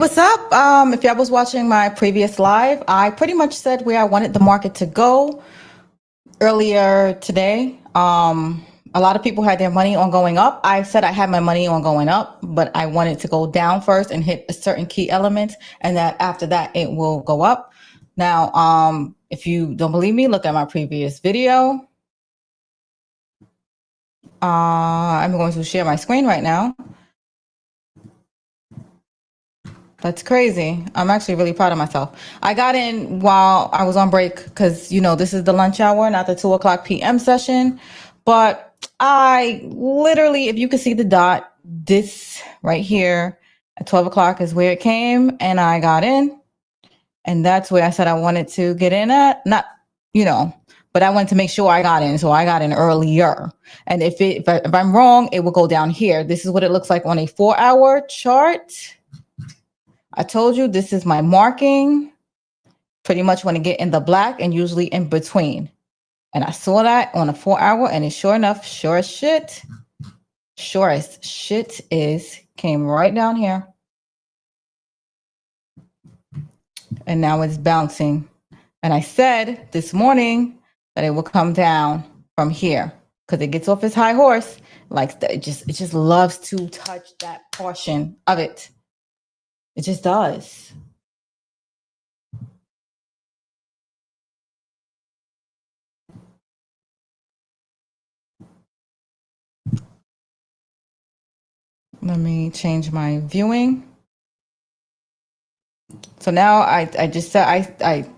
What's up? If y'all was watching my previous live, I pretty much said where I wanted the market to go earlier today. A lot of people had their money on going up. I said I had my money on going up, but I wanted to go down first and hit a certain key element, and that after that it will go up. Now, if you don't believe me, look at my previous video. I'm going to share my screen right now. That's crazy. I'm actually really proud of myself. I got in while I was on break because, this is the lunch hour, not the 2 o'clock p.m. session. But I literally, if you could see the dot, this right here at 12 o'clock is where it came, and I got in. And that's where I said I wanted to get in at. Not, but I wanted to make sure I got in. So I got in earlier. And if I'm wrong, it will go down here. This is what it looks like on a 4-hour chart. I told you this is my marking. Pretty much want to get in the black and usually in between. And I saw that on a 4-hour, and it sure enough, sure as shit came right down here. And now it's bouncing. And I said this morning that it will come down from here because it gets off its high horse. Like it just loves to touch that portion of it. It just does. Let me change my viewing. So now I just said I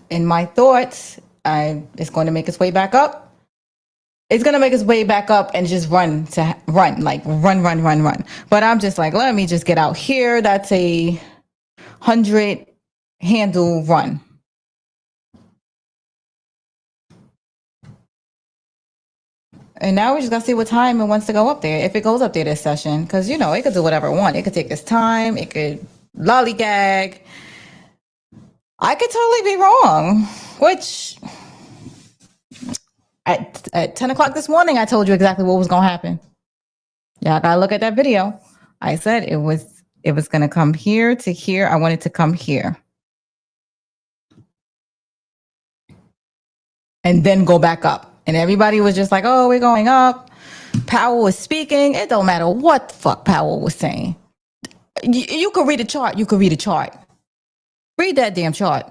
in my thoughts, it's going to make its way back up. It's going to make its way back up and just run. But I'm just like, let me just get out here. That's a 100 handle run. And now we just got to see what time it wants to go up there. If it goes up there this session, because, it could do whatever it wants. It could take its time. It could lollygag. I could totally be wrong, which at 10 o'clock this morning, I told you exactly what was going to happen. Y'all got to look at that video. I said it was going to come here to here. I want it to come here. And then go back up. And everybody was just like, oh, we're going up. Powell was speaking. It don't matter what the fuck Powell was saying. You could read a chart. Read that damn chart.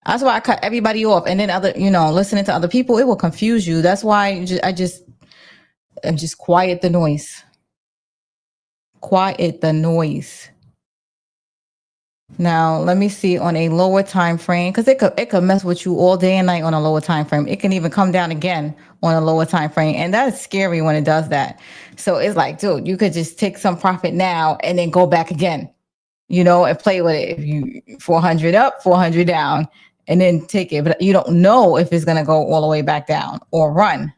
That's why I cut everybody off. And then listening to other people, it will confuse you. That's why I just quiet the noise. Quiet the noise. Now, let me see on a lower time frame, because it could mess with you all day and night on a lower time frame. It can even come down again on a lower time frame, and that's scary when it does that. So it's like, dude, you could just take some profit now and then go back again, and play with it. If you 400 up, 400 down, and then take it, but you don't know if it's gonna go all the way back down or run.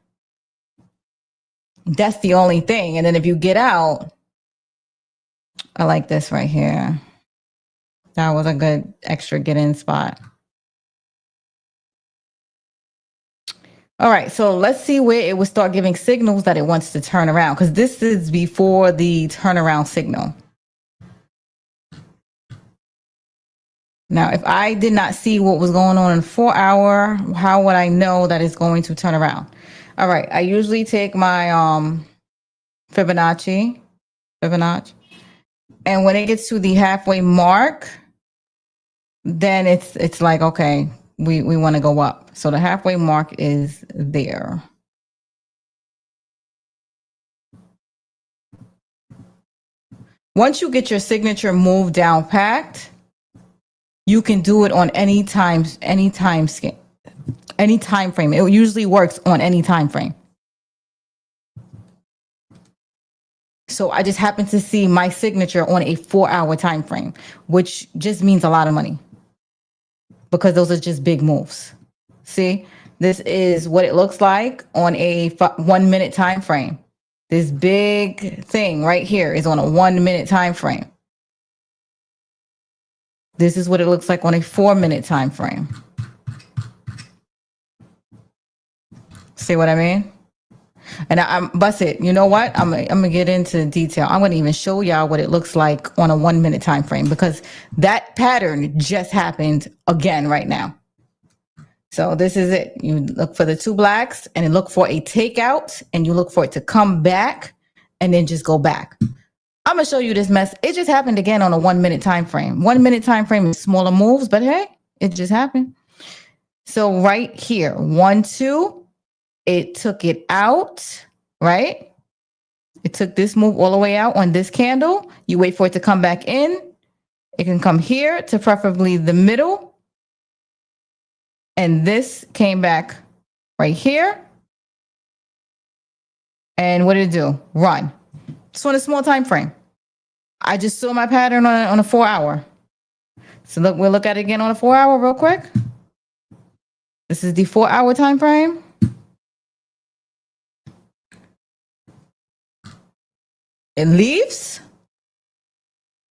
That's the only thing. And then if you get out, I like this right here. That was a good extra get in spot. All right, so let's see where it will start giving signals that it wants to turn around, because this is before the turnaround signal. Now, if I did not see what was going on in 4-hour, how would I know that it's going to turn around? All right, I usually take my Fibonacci, and when it gets to the halfway mark, then it's like, okay, we want to go up. So the halfway mark is there. Once you get your signature move down packed, you can do it on any time frame. It usually works on any time frame. So I just happened to see my signature on a 4-hour time frame, which just means a lot of money, because those are just big moves. See, this is what it looks like on a 1 minute time frame. This big thing right here is on a 1 minute time frame. This is what it looks like on a 4-minute time frame. See what I mean? And I'm bust it. You know what? I'm gonna get into detail. I'm gonna even show y'all what it looks like on a 1 minute time frame because that pattern just happened again right now. So this is it. You look for the two blacks and then look for a takeout and you look for it to come back and then just go back. I'm gonna show you this mess. It just happened again on a 1 minute time frame. 1 minute time frame is smaller moves, but hey, it just happened. So right here, 1, 2, it took it out, right? It took this move all the way out on this candle. You wait for it to come back in. It can come here to preferably the middle. And this came back right here. And what did it do? Run. So in a small time frame. I just saw my pattern on a 4 hour. So look, we'll look at it again on a 4 hour real quick. This is the 4 hour time frame. It leaves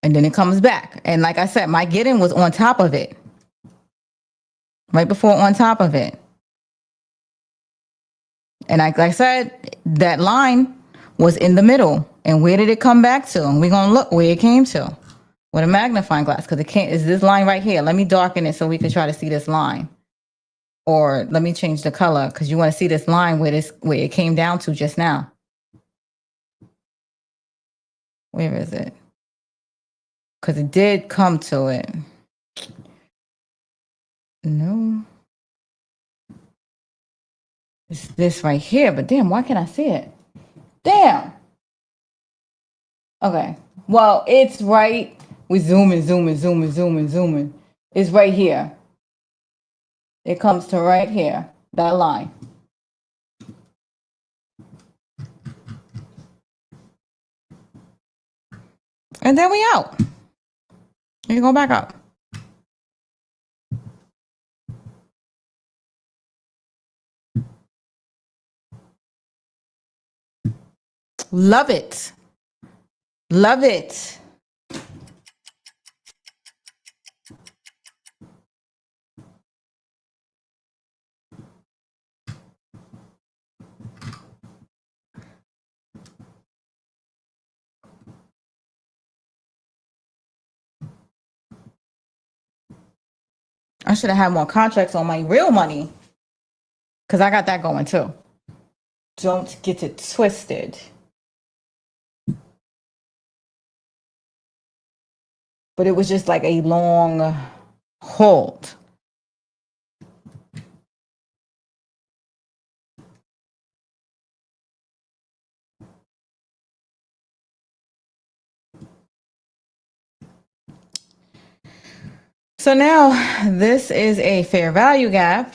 and then it comes back. And like I said, my get in was on top of it. Right before on top of it. And like I said, that line was in the middle. And where did it come back to? We're going to look where it came to with a magnifying glass because it can't, is this line right here. Let me darken it so we can try to see this line. Or let me change the color because you want to see this line where it came down to just now. Where is it? Because it did come to it. No. It's this right here, but damn, why can't I see it? Damn. Okay. Well, it's right. We zooming. It's right here. It comes to right here, that line. And then we out. You go back up. Love it. Love it. I should have had more contracts on my real money because I got that going too. Don't get it twisted. But it was just like a long hold. So now this is a fair value gap.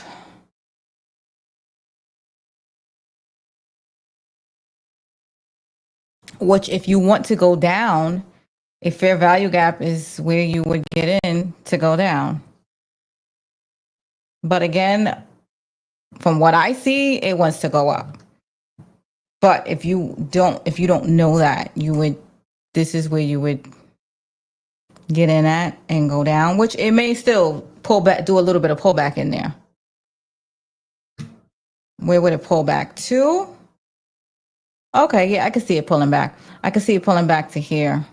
Which if you want to go down, a fair value gap is where you would get in to go down. But again, from what I see, it wants to go up. But if you don't know that, this is where you would get in at and go down, which it may still pull back, do a little bit of pullback in there. Where would it pull back to? Okay, yeah, I can see it pulling back. I can see it pulling back to here.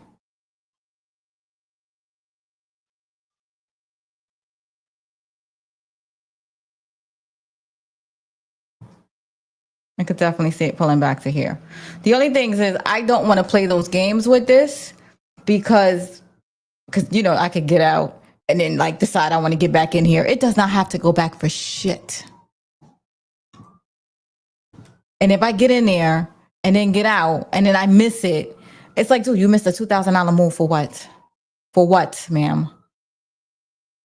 I could definitely see it pulling back to here. The only thing is I don't want to play those games with this because I could get out and then like decide I want to get back in here. It does not have to go back for shit. And if I get in there and then get out and then I miss it, it's like, dude, you missed a $2,000 move for what? For what, ma'am?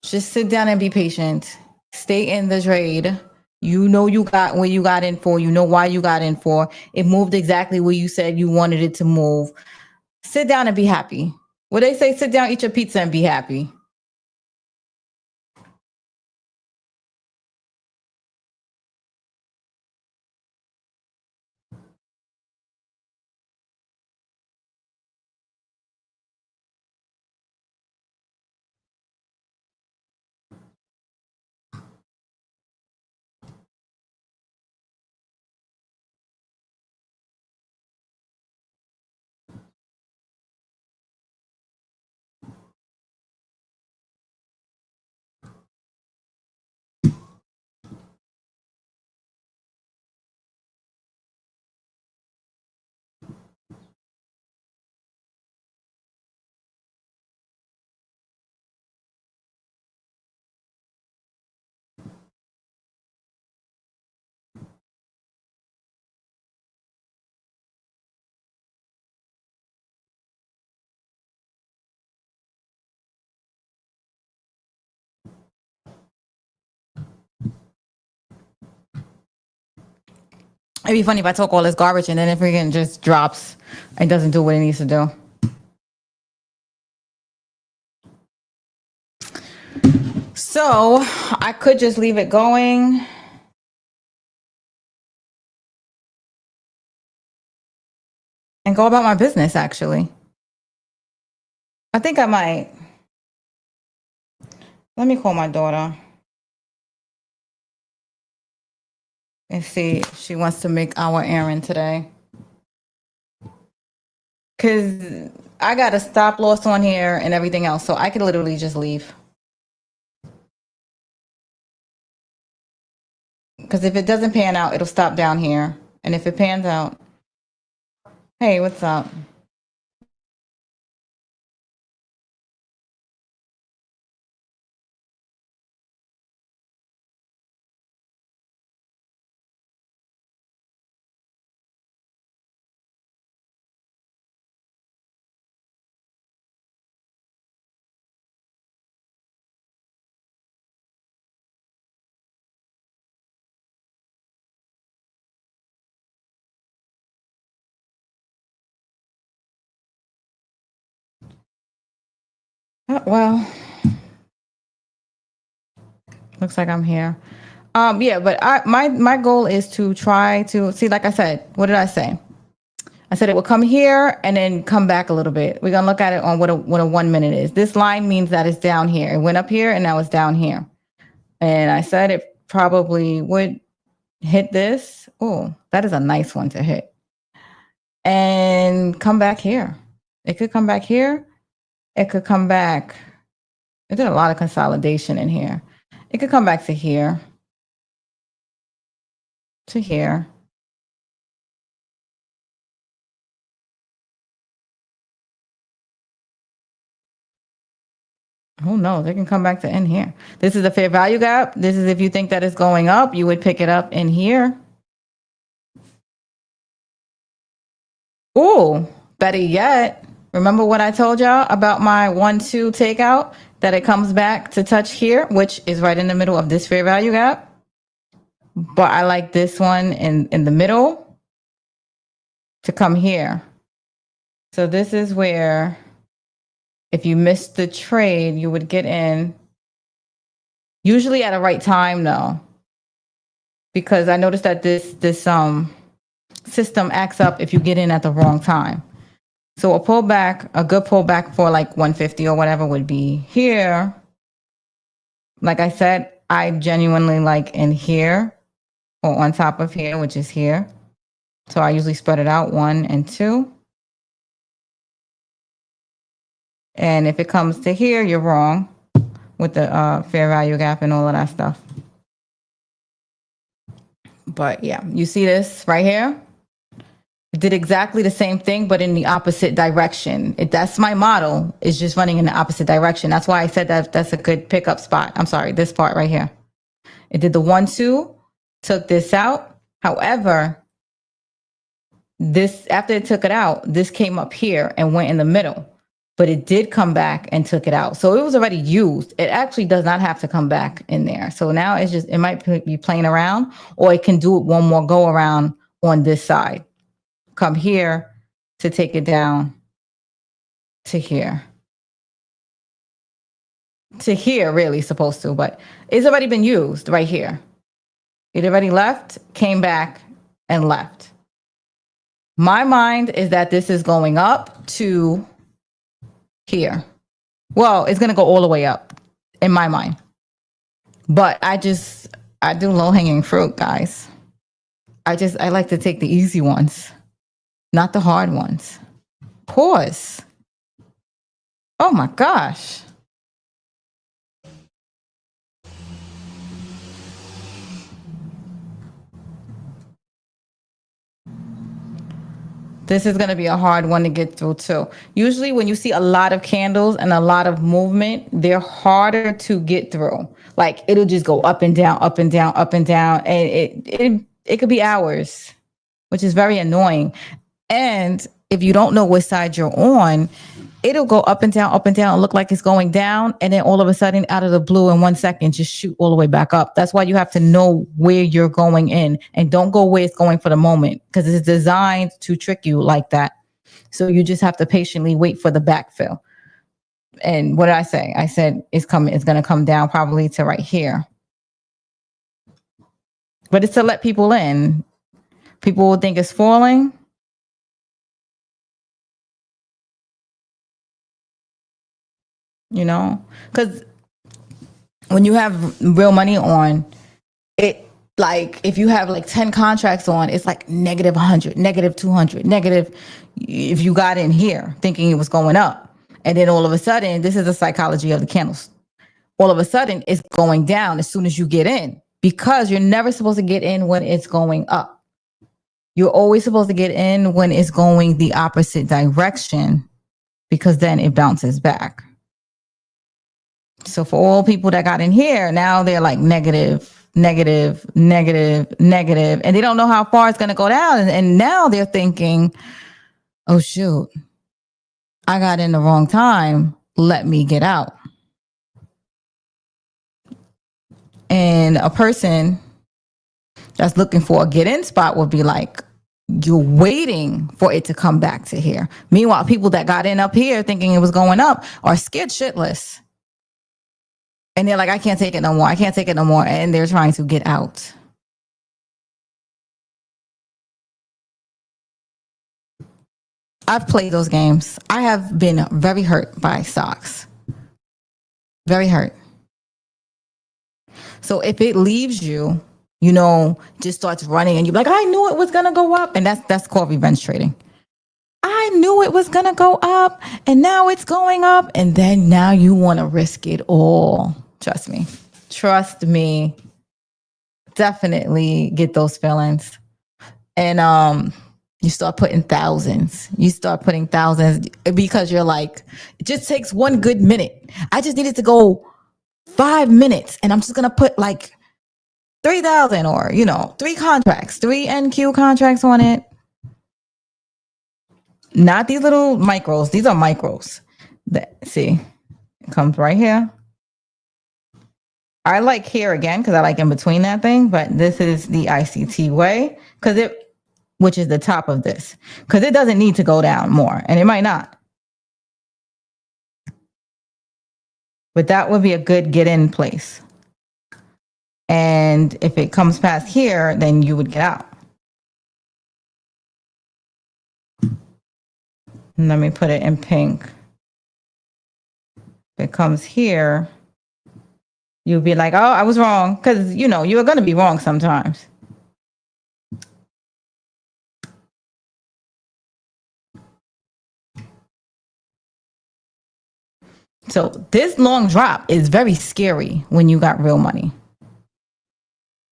Just sit down and be patient. Stay in the trade. You know you got where you got in for. You know why you got in for. It moved exactly where you said you wanted it to move. Sit down and be happy. What they say, sit down, eat your pizza and be happy. It'd be funny if I talk all this garbage and then it freaking just drops and doesn't do what it needs to do. So I could just leave it going. And go about my business, actually. I think I might. Let me call my daughter and see if she wants to make our errand today. Because I got a stop loss on here and everything else, so I could literally just leave. Because if it doesn't pan out, it'll stop down here. And if it pans out, hey, what's up? Well, looks like I'm here. Yeah, but my goal is to try to see, like I said, what did I say? I said it will come here and then come back a little bit. We're gonna look at it on what a 1 minute is. This line means that it's down here. It went up here and now it's down here. And I said it probably would hit this. Oh, that is a nice one to hit. And come back here. It could come back here. It could come back. It did a lot of consolidation in here. It could come back to here. To here. Oh no, they can come back to in here. This is a fair value gap. This is if you think that it's going up, you would pick it up in here. Oh, better yet, remember what I told y'all about my 1-2 takeout, that it comes back to touch here, which is right in the middle of this fair value gap. But I like this one in the middle to come here. So this is where, if you missed the trade, you would get in, usually at a right time though, because I noticed that this system acts up if you get in at the wrong time. So a pullback, a good pullback for like 150 or whatever would be here. Like I said, I genuinely like in here or on top of here, which is here. So I usually spread it out 1 and 2. And if it comes to here, you're wrong with the fair value gap and all of that stuff. But yeah, you see this right here? It did exactly the same thing, but in the opposite direction. That's my model, is just running in the opposite direction. That's why I said that that's a good pickup spot. I'm sorry, this part right here. It did the 1-2, took this out. However, this, after it took it out, this came up here and went in the middle. But it did come back and took it out. So it was already used. It actually does not have to come back in there. So now it's just, it might be playing around, or it can do it one more go around on this side. Come here to take it down to here. To here, really supposed to, but it's already been used right here. It already left, came back, and left. My mind is that this is going up to here. Well, it's going to go all the way up in my mind. But I do low hanging fruit, guys. I like to take the easy ones, not the hard ones. Pause. Oh my gosh. This is going to be a hard one to get through too. Usually when you see a lot of candles and a lot of movement, they're harder to get through. Like it'll just go up and down, up and down, up and down. And it could be hours, which is very annoying. And if you don't know what side you're on, it'll go up and down, look like it's going down, and then all of a sudden, out of the blue, in 1 second, just shoot all the way back up. That's why you have to know where you're going in, and don't go where it's going for the moment, because it's designed to trick you like that. So you just have to patiently wait for the backfill. And what did I say? I said it's coming. It's going to come down probably to right here. But it's to let people in. People will think it's falling. You know, because when you have real money on it, like if you have like 10 contracts on, it's like negative 100, negative 200, negative. If you got in here thinking it was going up, and then all of a sudden, this is the psychology of the candles. All of a sudden, it's going down as soon as you get in, because you're never supposed to get in when it's going up. You're always supposed to get in when it's going the opposite direction, because then it bounces back. So for all people that got in here, now they're like negative, negative, negative, negative, and they don't know how far it's going to go down. And now they're thinking, oh, shoot, I got in the wrong time. Let me get out. And a person that's looking for a get in spot would be like, you're waiting for it to come back to here. Meanwhile, people that got in up here thinking it was going up are scared shitless. And they're like, I can't take it no more. I can't take it no more. And they're trying to get out. I've played those games. I have been very hurt by stocks. Very hurt. So if it leaves you, you know, just starts running and you're like, I knew it was going to go up. And that's called revenge trading. I knew it was going to go up and now it's going up. And then now you want to risk it all. Trust me. Trust me. Definitely get those feelings. And you start putting thousands. You start putting thousands because you're like, it just takes 1 good minute. I just needed to go 5 minutes and I'm just going to put like 3,000 or, you know, 3 contracts, 3 NQ contracts on it. Not these little micros. These are micros. See, it comes right here. I like here again because I like in between that thing, but this is the ICT way which is the top of this, because it doesn't need to go down more, and it might not. But that would be a good get in place. And if it comes past here, then you would get out. And let me put it in pink. If it comes here, you'll be like, oh, I was wrong. Because, you know, you're going to be wrong sometimes. So this long drop is very scary when you got real money.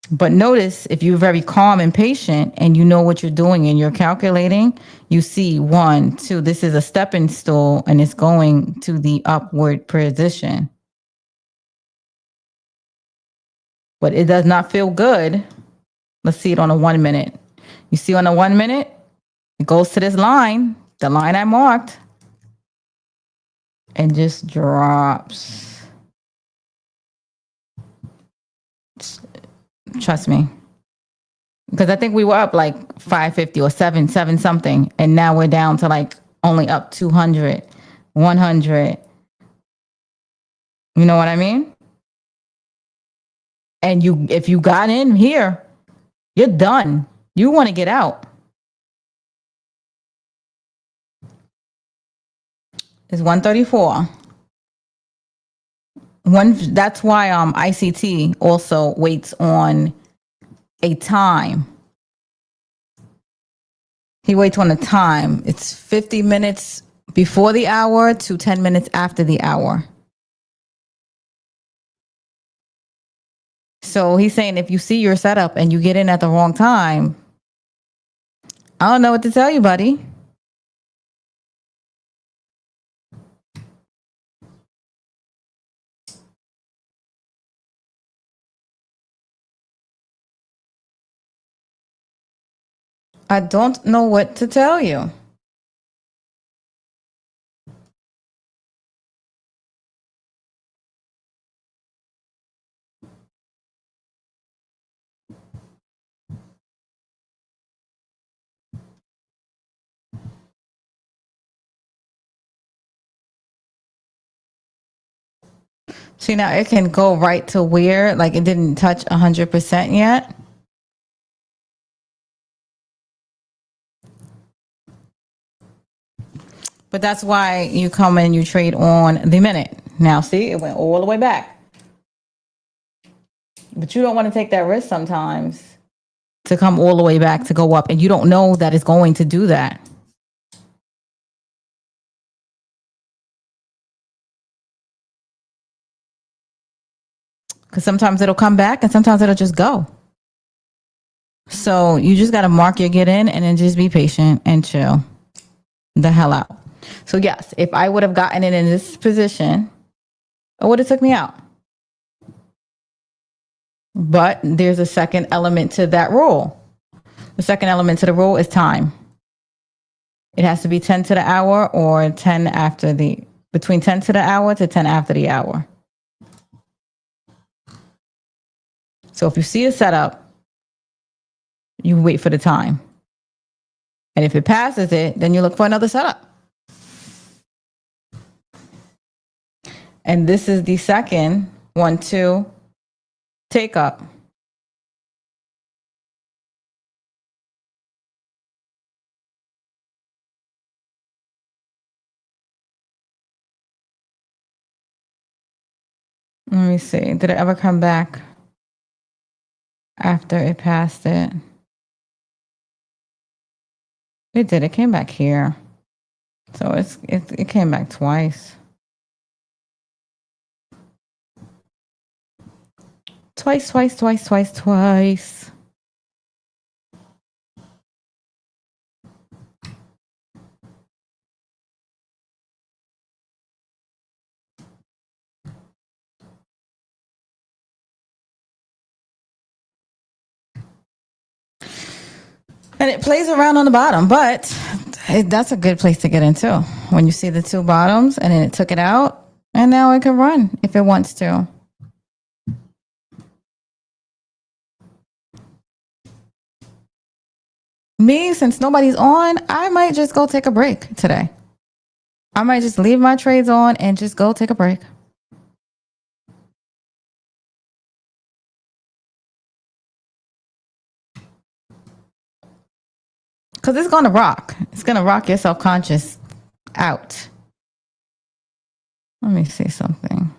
But notice if you're very calm and patient and you know what you're doing and you're calculating, you see 1, 2, this is a stepping stool and it's going to the upward position. But it does not feel good. Let's see it on a 1 minute. You see on a 1 minute, it goes to this line, the line I marked, and just drops. Trust me. Because I think we were up like 550 or 7 something. And now we're down to like only up 200, 100. You know what I mean? And if you got in here, you're done. You want to get out. It's 134. That's why ICT also waits on a time. He waits on a time. It's 50 minutes before the hour to 10 minutes after the hour. So he's saying if you see your setup and you get in at the wrong time, I don't know what to tell you, buddy. I don't know what to tell you. See, now it can go right to where, like, it didn't touch 100% yet. But that's why you come and you trade on the minute. Now, see, it went all the way back. But you don't want to take that risk sometimes to come all the way back to go up, and you don't know that it's going to do that. Because sometimes it'll come back and sometimes it'll just go. So you just got to mark your get in and then just be patient and chill the hell out. So yes, if I would have gotten it in this position, it would have took me out. But there's a second element to that rule. The second element to the rule is time. It has to be 10 to the hour or 10 after the, between 10 to the hour to 10 after the hour. So if you see a setup, you wait for the time. And if it passes it, then you look for another setup. And this is the second 1-2 take up. Let me see. Did it ever come back after it passed it? It did. It came back here. So it came back twice. Twice. And it plays around on the bottom, but that's a good place to get into. When you see the two bottoms and then it took it out, and now it can run if it wants to. Me, since nobody's on, I might just go take a break today. I might just leave my trades on and just go take a break. Because it's going to rock. It's going to rock your self-conscious out. Let me see something.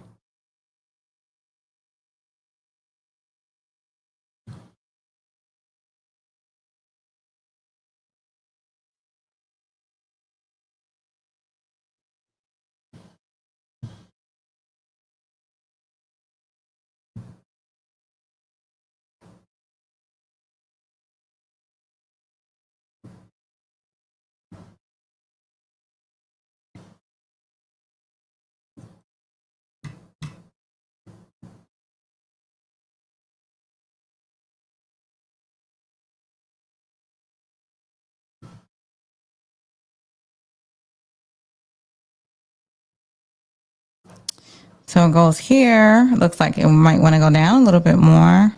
So it goes here. Looks like it might want to go down a little bit more.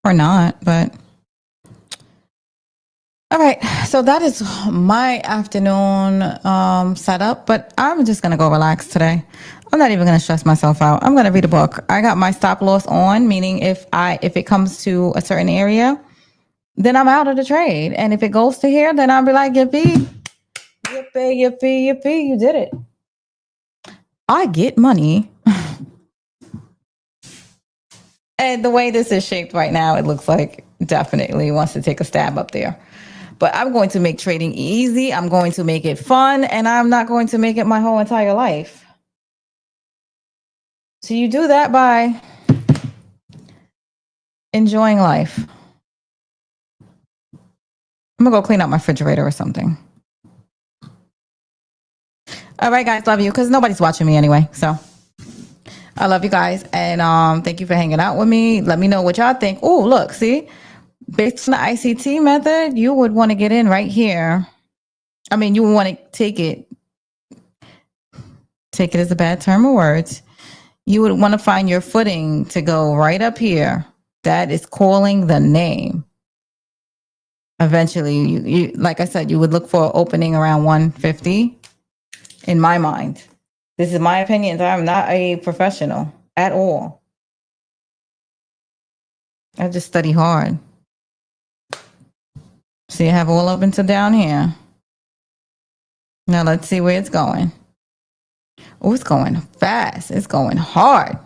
Or not, but. All right. So that is my afternoon setup, but I'm just going to go relax today. I'm not even going to stress myself out. I'm going to read a book. I got my stop loss on, meaning if it comes to a certain area, then I'm out of the trade. And if it goes to here, then I'll be like, yippee, you did it. I get money. And the way this is shaped right now, it looks like definitely wants to take a stab up there. But I'm going to make trading easy. I'm going to make it fun, and I'm not going to make it my whole entire life. So you do that by enjoying life. I'm going to go clean out my refrigerator or something. All right, guys, love you, because nobody's watching me anyway. So I love you guys, and thank you for hanging out with me. Let me know what y'all think. Oh, look, see? Based on the ICT method, you would want to get in right here. I mean, you would want to take it is a bad term of words. You would want to find your footing to go right up here. That is calling the name. Eventually, you like I said, you would look for opening around 150 in my mind. This is my opinion. I'm not a professional at all. I just study hard. See, I have all up until down here. Now let's see where it's going. Oh, it's going fast. It's going hard.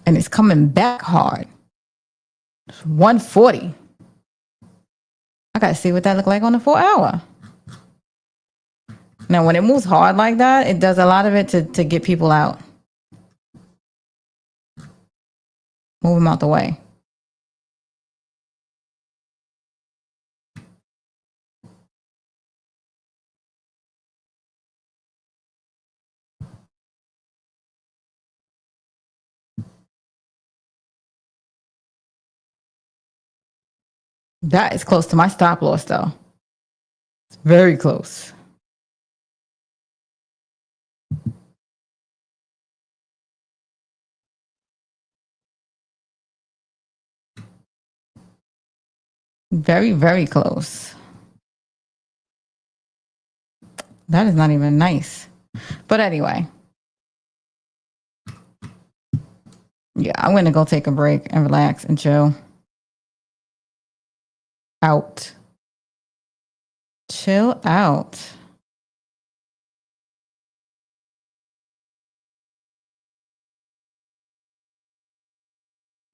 And it's coming back hard. It's 140. I gotta see what that look like on the 4 hour. Now, when it moves hard like that, it does a lot of it to get people out. Move them out the way. That is close to my stop loss, though. It's very close. Very, very close. That is not even nice. But anyway. Yeah, I'm going to go take a break and relax and chill. Out. Chill out.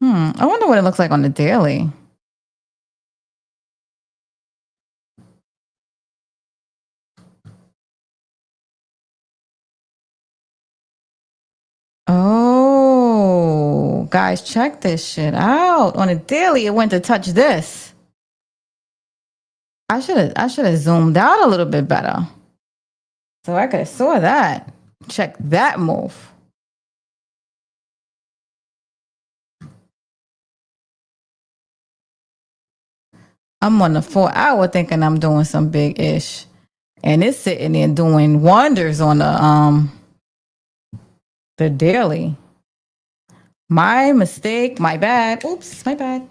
I wonder what it looks like on the daily. Oh, guys, check this shit out. On a daily, it went to touch this. I should have zoomed out a little bit better. So I could have saw that. Check that move. I'm on the 4 hour thinking I'm doing some big ish. And it's sitting there doing wonders on the daily. My mistake, my bad. Oops, my bad.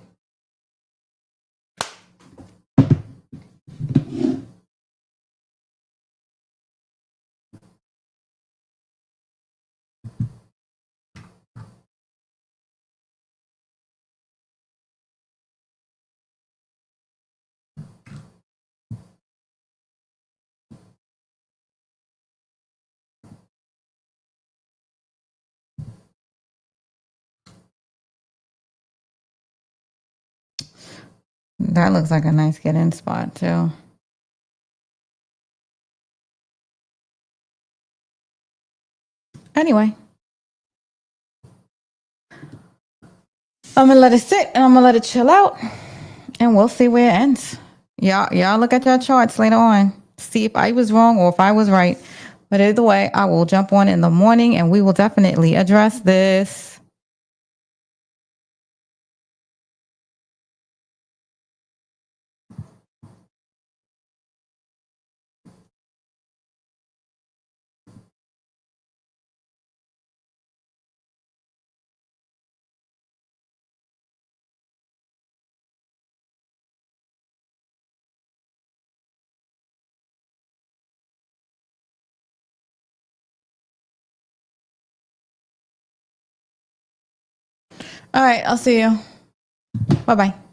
That looks like a nice get in spot too. Anyway, I'm gonna let it sit and I'm gonna let it chill out, and we'll see where it ends. Y'all look at your charts later on. See if I was wrong or if I was right. But either way, I will jump on in the morning and we will definitely address this. All right, I'll see you. Bye bye.